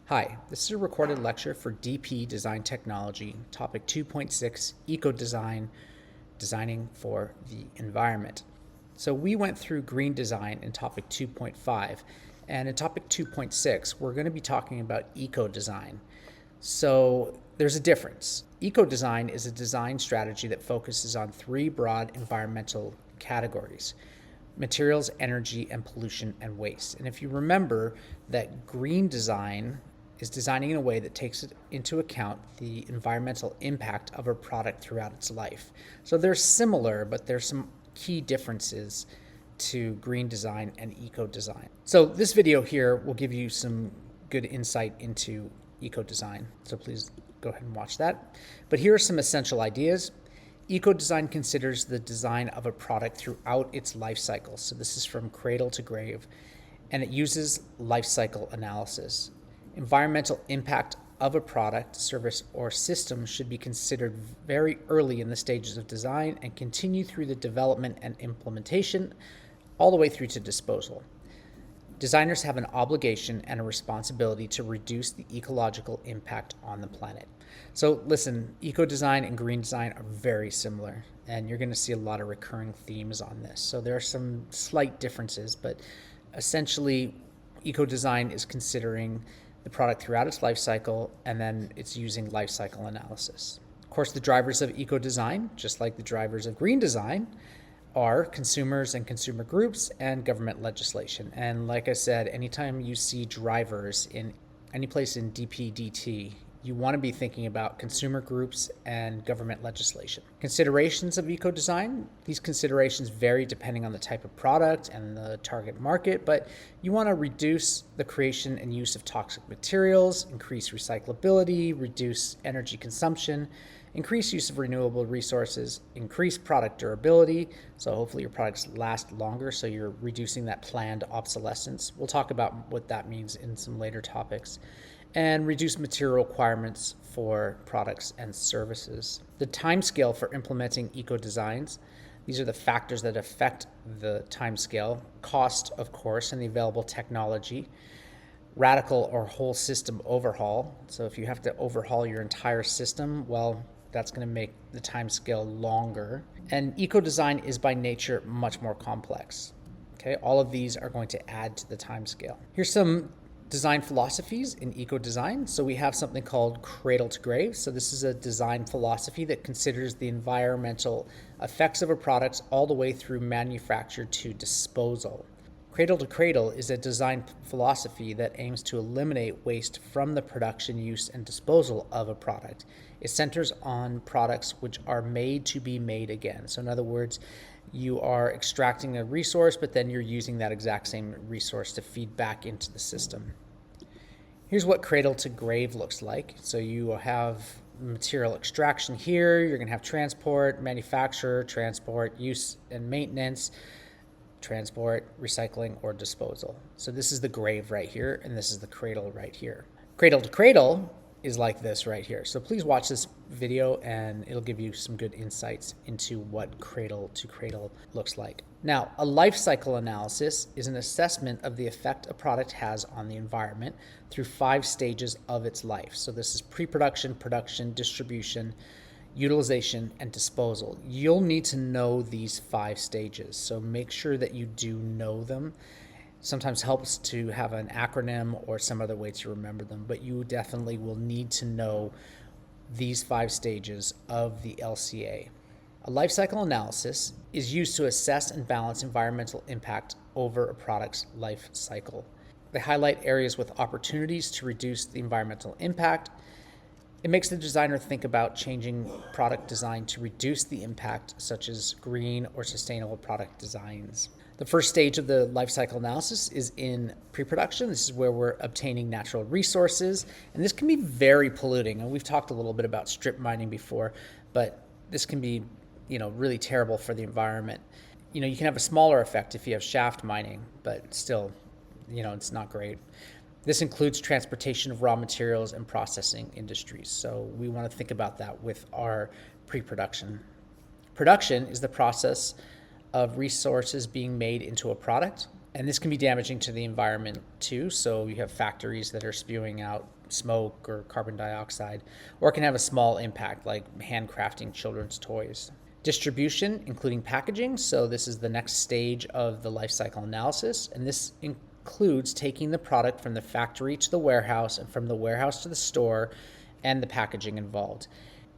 Hi, this is a recorded lecture for DP Design Technology, topic 2.6, Eco-Design, Designing for the Environment. So we went through green design in topic 2.5, and in topic 2.6, we're going to be talking about eco-design. So there's a difference. Eco-design is a design strategy that focuses on three broad environmental categories: materials, energy, and pollution and waste. And if you remember that green design is designing in a way that takes into account the environmental impact of a product throughout its life. So they're similar, but there's some key differences to green design and eco design. So this video here will give you some good insight into eco design. So please go ahead and watch that. But here are some essential ideas. Eco-design considers the design of a product throughout its life cycle. So this is from cradle to grave, and it uses life cycle analysis. Environmental impact of a product, service, or system should be considered very early in the stages of design and continue through the development and implementation all the way through to disposal. Designers have an obligation and a responsibility to reduce the ecological impact on the planet. So listen, eco-design and green design are very similar, and you're going to see a lot of recurring themes on this. So there are some slight differences, but essentially eco-design is considering the product throughout its life cycle, and then it's using life cycle analysis. Of course, the drivers of eco-design, just like the drivers of green design, are consumers and consumer groups and government legislation. And like I said, anytime you see drivers in any place in DPDT, you want to be thinking about consumer groups and government legislation. Considerations of eco-design. These considerations vary depending on the type of product and the target market, but you want to reduce the creation and use of toxic materials, increase recyclability, reduce energy consumption, increase use of renewable resources, increase product durability, so hopefully your products last longer, so you're reducing that planned obsolescence. We'll talk about what that means in some later topics. And reduce material requirements for products and services. The timescale for implementing eco-designs. These are the factors that affect the timescale. Cost, of course, and the available technology. Radical or whole system overhaul. So if you have to overhaul your entire system, well, that's going to make the timescale longer. And eco-design is by nature much more complex. Okay, all of these are going to add to the timescale. Here's some design philosophies in eco-design. So we have something called cradle to grave. So this is a design philosophy that considers the environmental effects of a product all the way through manufacture to disposal. Cradle to cradle is a design philosophy that aims to eliminate waste from the production, use, and disposal of a product. It centers on products which are made to be made again. So in other words, you are extracting a resource, but then you're using that exact same resource to feed back into the system. Here's what cradle to grave looks like. So you have material extraction here. You're going to have transport, manufacture, transport, use and maintenance, transport, recycling, or disposal. So this is the grave right here, and this is the cradle right here. Cradle to cradle is like this right here. So please watch this video and it'll give you some good insights into what cradle to cradle looks like. Now, a life cycle analysis is an assessment of the effect a product has on the environment through 5 stages of its life. So this is pre-production, production, distribution, utilization, and disposal. You'll need to know these 5 stages, so make sure that you do know them. Sometimes helps to have an acronym or some other way to remember them, but you definitely will need to know these 5 stages of the LCA. A life cycle analysis is used to assess and balance environmental impact over a product's life cycle. They highlight areas with opportunities to reduce the environmental impact. It makes the designer think about changing product design to reduce the impact, such as green or sustainable product designs. The first stage of the life cycle analysis is in pre-production. This is where we're obtaining natural resources, and this can be very polluting. And we've talked a little bit about strip mining before, but this can be, really terrible for the environment. You can have a smaller effect if you have shaft mining, but still, it's not great. This includes transportation of raw materials and processing industries. So we want to think about that with our pre-production. Production is the process of resources being made into a product, and this can be damaging to the environment too. So you have factories that are spewing out smoke or carbon dioxide, or it can have a small impact like handcrafting children's toys. Distribution, including packaging. So this is the next stage of the life cycle analysis, and this includes taking the product from the factory to the warehouse and from the warehouse to the store and the packaging involved.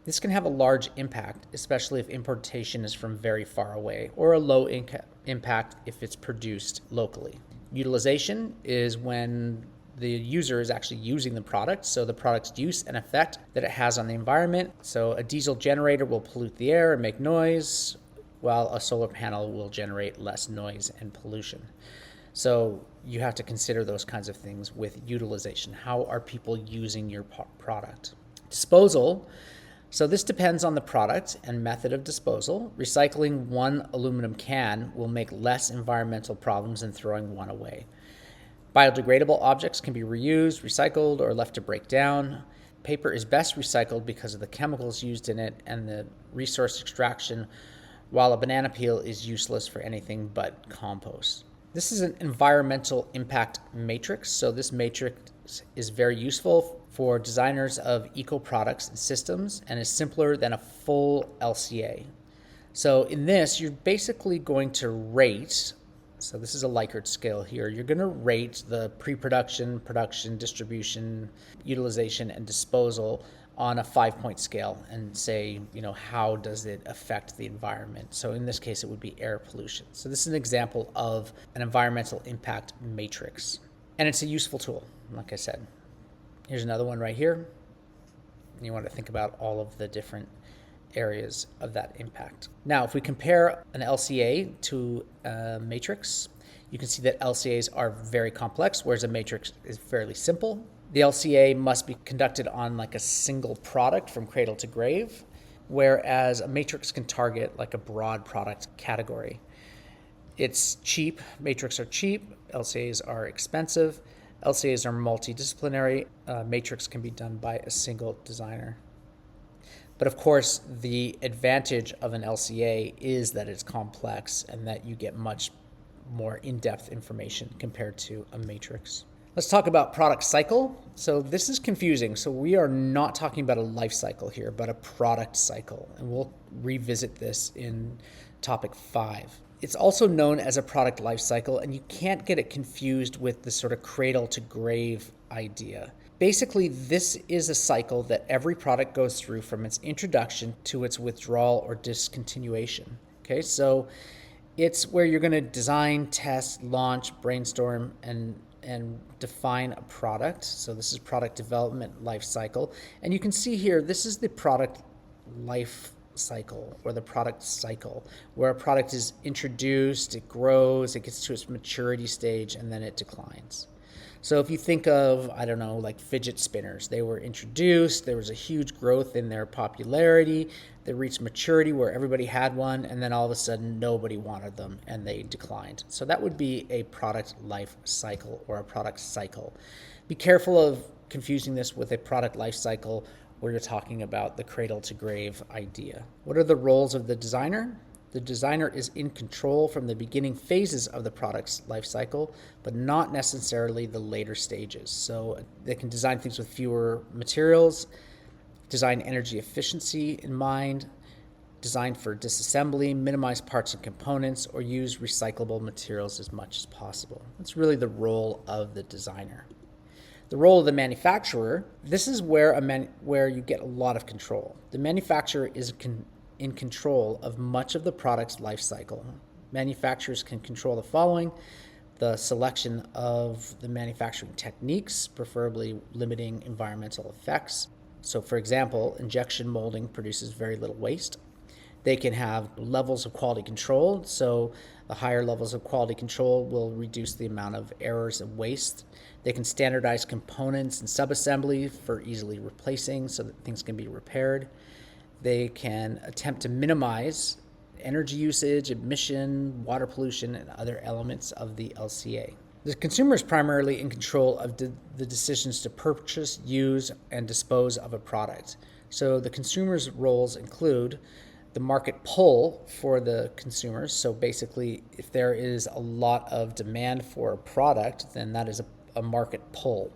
This can have a large impact, especially if importation is from very far away, or a low impact if it's produced locally. Utilization is when the user is actually using the product, so the product's use and effect that it has on the environment. So a diesel generator will pollute the air and make noise, while a solar panel will generate less noise and pollution. So you have to consider those kinds of things with utilization. How are people using your product? Disposal. So this depends on the product and method of disposal. Recycling one aluminum can will make less environmental problems than throwing one away. Biodegradable objects can be reused, recycled, or left to break down. Paper is best recycled because of the chemicals used in it and the resource extraction, while a banana peel is useless for anything but compost. This is an environmental impact matrix. So this matrix is very useful for designers of eco products and systems and is simpler than a full LCA. So in this, you're basically going to rate, so this is a Likert scale here, you're going to rate the pre-production, production, distribution, utilization, and disposal on a 5-point scale and say, how does it affect the environment? So in this case, it would be air pollution. So this is an example of an environmental impact matrix. And it's a useful tool, like I said. Here's another one right here. You want to think about all of the different areas of that impact. Now, if we compare an LCA to a matrix, you can see that LCAs are very complex, whereas a matrix is fairly simple. The LCA must be conducted on like a single product from cradle to grave, whereas a matrix can target like a broad product category. It's cheap. Matrix are cheap. LCAs are expensive. LCAs are multidisciplinary. Matrix can be done by a single designer. But of course, the advantage of an LCA is that it's complex and that you get much more in-depth information compared to a matrix. Let's talk about product cycle. So this is confusing. So we are not talking about a life cycle here, but a product cycle. And we'll revisit this in topic 5. It's also known as a product life cycle, and you can't get it confused with the sort of cradle to grave idea. Basically, this is a cycle that every product goes through from its introduction to its withdrawal or discontinuation. Okay, so it's where you're going to design, test, launch, brainstorm, and define a product. So this is product development life cycle. And you can see here, this is the product life cycle or the product cycle, where a product is introduced, it grows, it gets to its maturity stage, and then it declines. So if you think of, like fidget spinners, they were introduced, there was a huge growth in their popularity, they reached maturity where everybody had one, and then all of a sudden nobody wanted them and they declined. So that would be a product life cycle or a product cycle. Be careful of confusing this with a product life cycle where you're talking about the cradle to grave idea. What are the roles of the designer? The designer is in control from the beginning phases of the product's life cycle, but not necessarily the later stages. So they can design things with fewer materials, design energy efficiency in mind, design for disassembly, minimize parts and components, or use recyclable materials as much as possible. That's really the role of the designer. The role of the manufacturer, this is where you get a lot of control. The manufacturer is in control of much of the product's life cycle. Manufacturers can control the following: the selection of the manufacturing techniques, preferably limiting environmental effects. So for example, injection molding produces very little waste. They can have levels of quality control. So the higher levels of quality control will reduce the amount of errors and waste. They can standardize components and subassembly for easily replacing so that things can be repaired. They can attempt to minimize energy usage, emission, water pollution, and other elements of the LCA. The consumer is primarily in control of the decisions to purchase, use, and dispose of a product. So the consumer's roles include the market pull for the consumers. So basically, if there is a lot of demand for a product, then that is a market pull.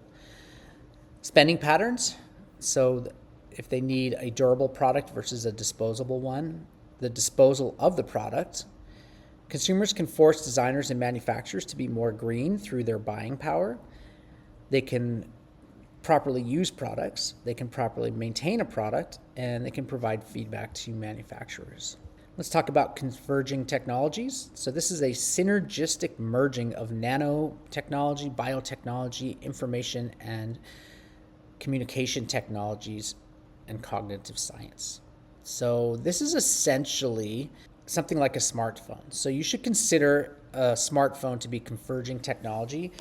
Spending patterns. So if they need a durable product versus a disposable one, the disposal of the product. Consumers can force designers and manufacturers to be more green through their buying power. They can properly use products, they can properly maintain a product, and they can provide feedback to manufacturers. Let's talk about converging technologies. So this is a synergistic merging of nanotechnology, biotechnology, information and communication technologies, and cognitive science. So this is essentially something like a smartphone. So you should consider a smartphone to be converging technology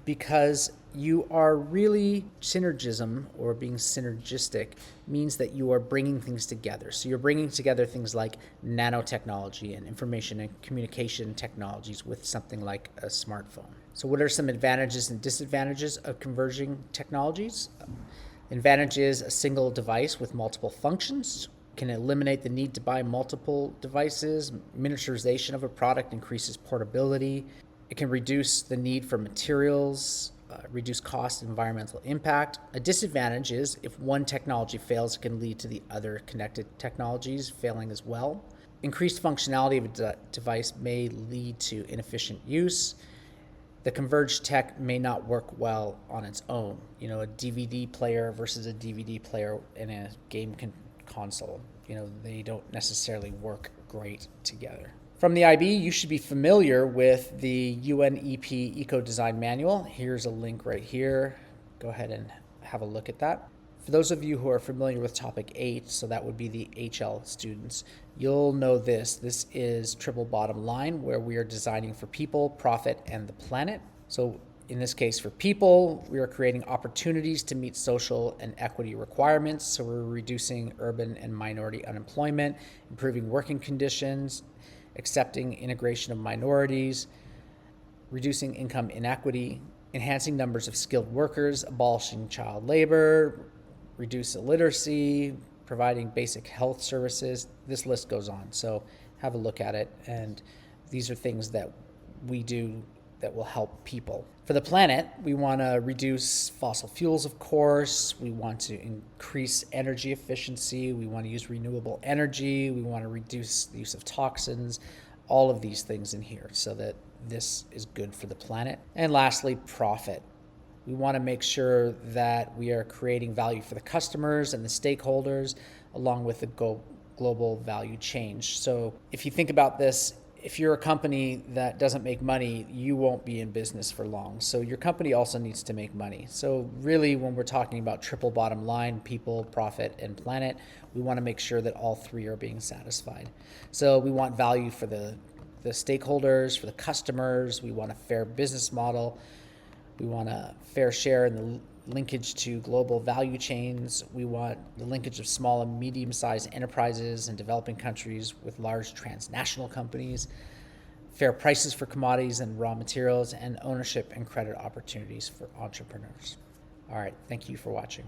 because you are really synergism, or being synergistic means that you are bringing things together. So you're bringing together things like nanotechnology and information and communication technologies with something like a smartphone. So what are some advantages and disadvantages of converging technologies? Advantage is a single device with multiple functions, can eliminate the need to buy multiple devices. Miniaturization of a product increases portability. It can reduce the need for materials, reduce cost and environmental impact. A disadvantage is if one technology fails, it can lead to the other connected technologies failing as well. Increased functionality of a device may lead to inefficient use. The converged tech may not work well on its own. You know, a DVD player versus a DVD player in a game console, they don't necessarily work great together. From the IB, you should be familiar with the UNEP Eco Design Manual. Here's a link right here. Go ahead and have a look at that. For those of you who are familiar with topic 8, so that would be the HL students, you'll know this. This is triple bottom line, where we are designing for people, profit, and the planet. So in this case, for people, we are creating opportunities to meet social and equity requirements. So we're reducing urban and minority unemployment, improving working conditions, accepting integration of minorities, reducing income inequity, enhancing numbers of skilled workers, abolishing child labor, reduce illiteracy, providing basic health services. This list goes on. So have a look at it. And these are things that we do that will help people. For the planet, we want to reduce fossil fuels, of course. We want to increase energy efficiency. We want to use renewable energy. We want to reduce the use of toxins, all of these things in here so that this is good for the planet. And lastly, profit. We want to make sure that we are creating value for the customers and the stakeholders along with the global value chain. So if you think about this, if you're a company that doesn't make money, you won't be in business for long. So your company also needs to make money. So really, when we're talking about triple bottom line, people, profit, and planet, we want to make sure that all three are being satisfied. So we want value for the stakeholders, for the customers. We want a fair business model. We want a fair share in the linkage to global value chains. We want the linkage of small and medium-sized enterprises in developing countries with large transnational companies, fair prices for commodities and raw materials, and ownership and credit opportunities for entrepreneurs. All right, thank you for watching.